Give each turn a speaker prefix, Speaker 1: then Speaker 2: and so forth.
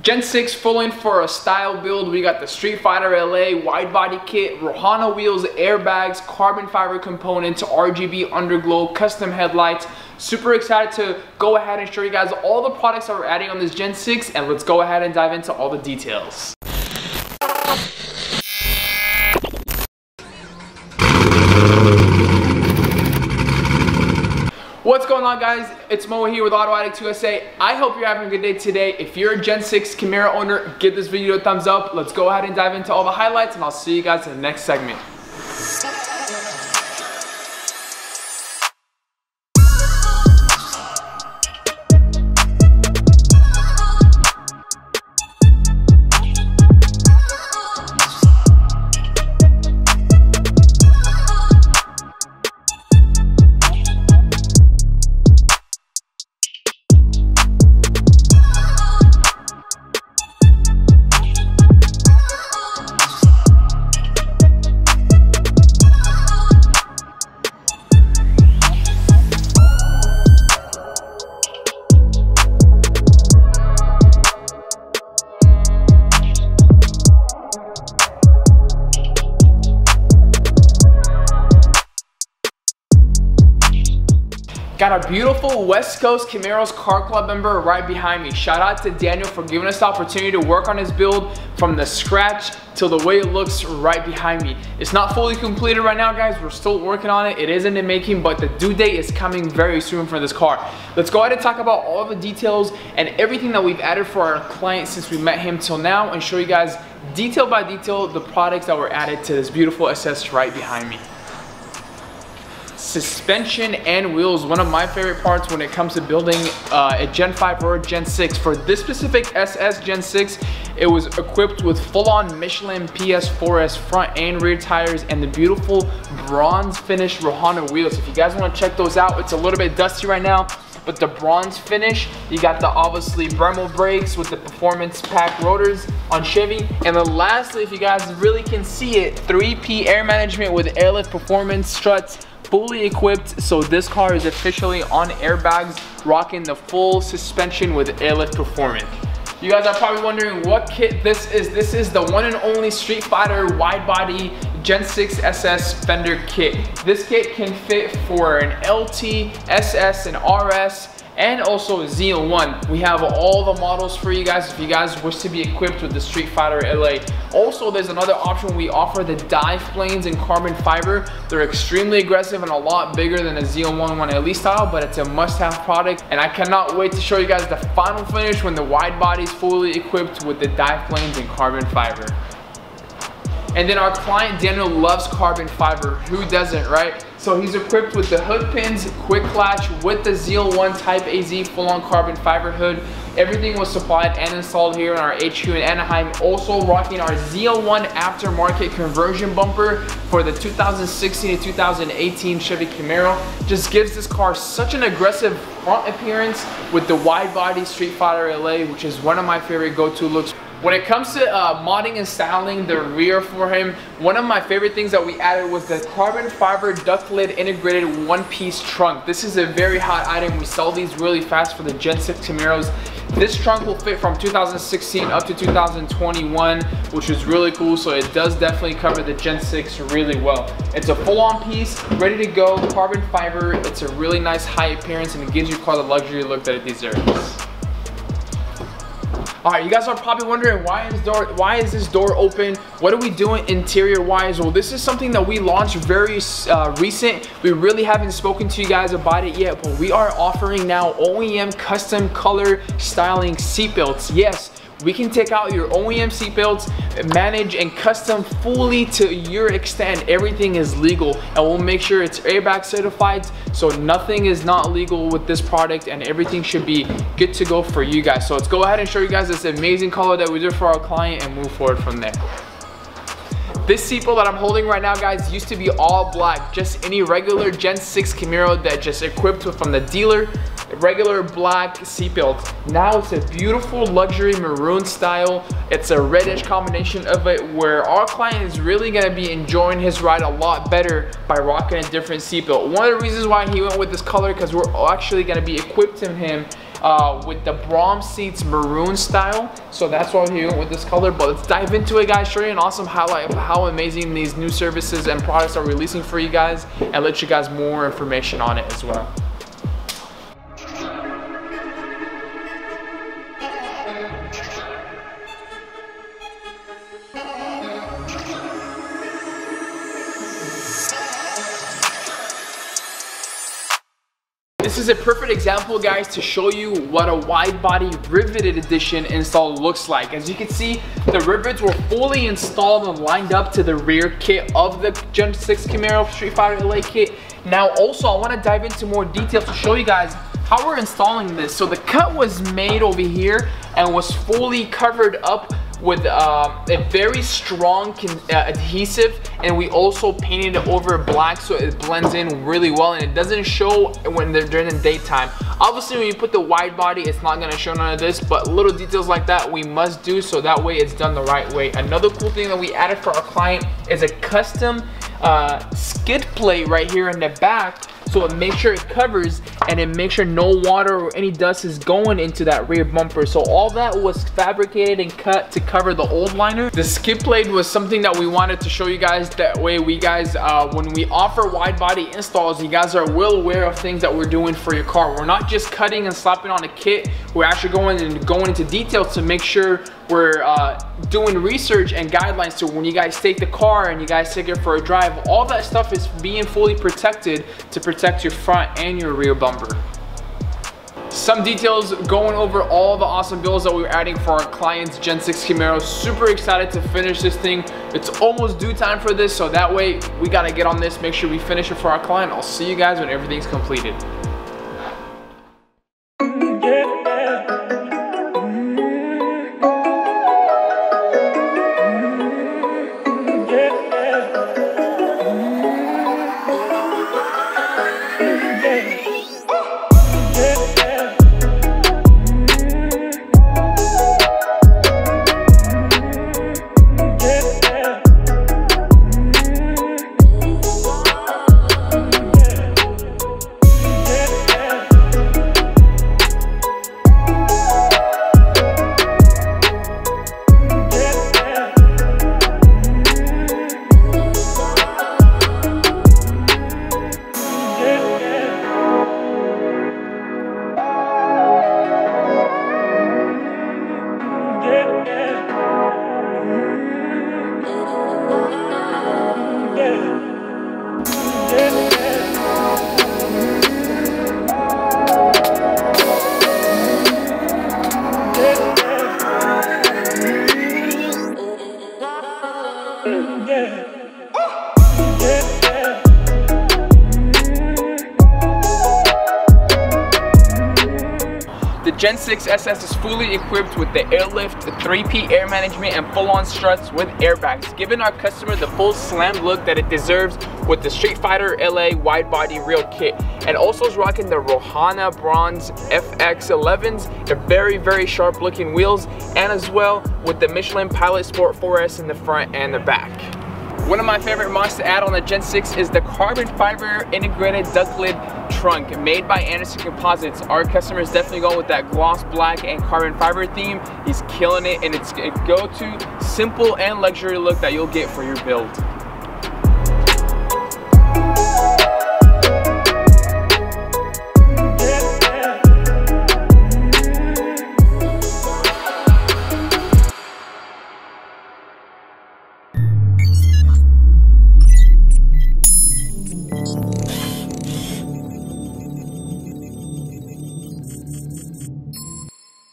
Speaker 1: Gen 6 full in for a style build. We got the Streetfighter LA Widebody kit, Rohana wheels, airbags, carbon fiber components, RGB underglow, custom headlights. Super excited to go ahead and show you guys all the products that we're adding on this Gen 6, and let's go ahead and dive into all the details. What's going on, guys? It's Mo here with Addict USA. I hope you're having a good day today. If you're a Gen 6 Camaro owner, give this video a thumbs up. Let's go ahead and dive into all the highlights, and I'll see you guys in the next segment. Got a beautiful West Coast Camaro's Car Club member right behind me. Shout out to Daniel for giving us the opportunity to work on his build from the scratch till the way it looks right behind me. It's not fully completed right now, guys. We're still working on it. It is in the making, but the due date is coming very soon for this car. Let's go ahead and talk about all the details and everything that we've added for our client since we met him till now, and show you guys detail by detail the products that were added to this beautiful SS right behind me. Suspension and wheels, one of my favorite parts when it comes to building a Gen 5 or a Gen 6. For this specific SS Gen 6, it was equipped with full-on Michelin PS4S front and rear tires and the beautiful bronze finish Rohana wheels. If you guys want to check those out, it's a little bit dusty right now, but the bronze finish, you got the obviously Brembo brakes with the performance pack rotors on Chevy. And then lastly, if you guys really can see it, 3P air management with airlift performance struts, fully equipped. So this car is officially on airbags, rocking the full suspension with airlift performance. You guys are probably wondering what kit this is. This is the one and only Streetfighter Widebody Gen 6 SS Fender kit. This kit can fit for an LT, SS, and RS, and also a ZL1. We have all the models for you guys if you guys wish to be equipped with the Streetfighter LA. Also, there's another option. We offer the dive planes in carbon fiber. They're extremely aggressive and a lot bigger than a ZL1 1LE style, but it's a must-have product, and I cannot wait to show you guys the final finish when the wide body is fully equipped with the dive planes in carbon fiber. And then our client Daniel loves carbon fiber. Who doesn't, right? So he's equipped with the hood pins, quick latch with the ZL1 Type AZ full-on carbon fiber hood. Everything was supplied and installed here in our HQ in Anaheim. Also rocking our ZL1 aftermarket conversion bumper for the 2016 to 2018 Chevy Camaro. Just gives this car such an aggressive front appearance with the wide body Streetfighter LA, which is one of my favorite go-to looks. When it comes to modding and styling the rear for him, one of my favorite things that we added was the carbon fiber duct lid integrated one-piece trunk. This is a very hot item. We sell these really fast for the Gen 6 Camaros. This trunk will fit from 2016 up to 2021, which is really cool. So it does definitely cover the Gen 6 really well. It's a full-on piece, ready to go, carbon fiber. It's a really nice high appearance, and it gives your car the luxury look that it deserves. Alright, you guys are probably wondering why is this door open? What are we doing interior wise? Well, this is something that we launched very recent. We really haven't spoken to you guys about it yet, but we are offering now OEM custom color styling seatbelts. Yes, we can take out your OEM seatbelts, manage and custom fully to your extent. Everything is legal, and we'll make sure it's airbag certified, so nothing is not legal with this product, and everything should be good to go for you guys. So let's go ahead and show you guys this amazing color that we did for our client and move forward from there. This seatbelt that I'm holding right now, guys, used to be all black, just any regular Gen 6 Camaro that just equipped with from the dealer, regular black seatbelt. Now it's a beautiful luxury maroon style. It's a reddish combination of it, where our client is really gonna be enjoying his ride a lot better by rocking a different seatbelt. One of the reasons why he went with this color, because we're actually gonna be equipping him with the Brom seats maroon style. So that's why we went with this color. But let's dive into it, guys. Show you an awesome highlight of how amazing these new services and products are releasing for you guys, and let you guys more information on it as well. This is a perfect example, guys, to show you what a wide body riveted edition install looks like. As you can see, the rivets were fully installed and lined up to the rear kit of the Gen 6 Camaro Streetfighter LA kit. Now also, I want to dive into more details to show you guys how we're installing this. So the cut was made over here and was fully covered up with a very strong adhesive, and we also painted it over black so it blends in really well and it doesn't show when they're during the daytime. Obviously, when you put the wide body, it's not gonna show none of this, but little details like that we must do so that way it's done the right way. Another cool thing that we added for our client is a custom skid plate right here in the back, so it makes sure it covers and it makes sure no water or any dust is going into that rear bumper. So all that was fabricated and cut to cover the old liner. The skid plate was something that we wanted to show you guys, that way we guys, when we offer wide body installs, you guys are well aware of things that we're doing for your car. We're not just cutting and slapping on a kit, we're actually going into details to make sure we're doing research and guidelines. So when you guys take the car and you guys take it for a drive, all that stuff is being fully protected to protect your front and your rear bumper. Some details going over all the awesome builds that we're adding for our client's Gen 6 Camaro. Super excited to finish this thing. It's almost due time for this, so that way we gotta get on this, make sure we finish it for our client. I'll see you guys when everything's completed. The Gen 6 SS is fully equipped with the airlift, the 3P air management, and full-on struts with airbags, giving our customer the full slam look that it deserves with the Streetfighter LA wide body real kit. And also is rocking the Rohana Bronze FX11s, the very sharp looking wheels, and as well with the Michelin Pilot Sport 4S in the front and the back. One of my favorite mods to add on the Gen 6 is the carbon fiber integrated duck lid trunk made by Anderson Composites. Our customer is definitely going with that gloss black and carbon fiber theme. He's killing it, and it's a go-to simple and luxury look that you'll get for your build.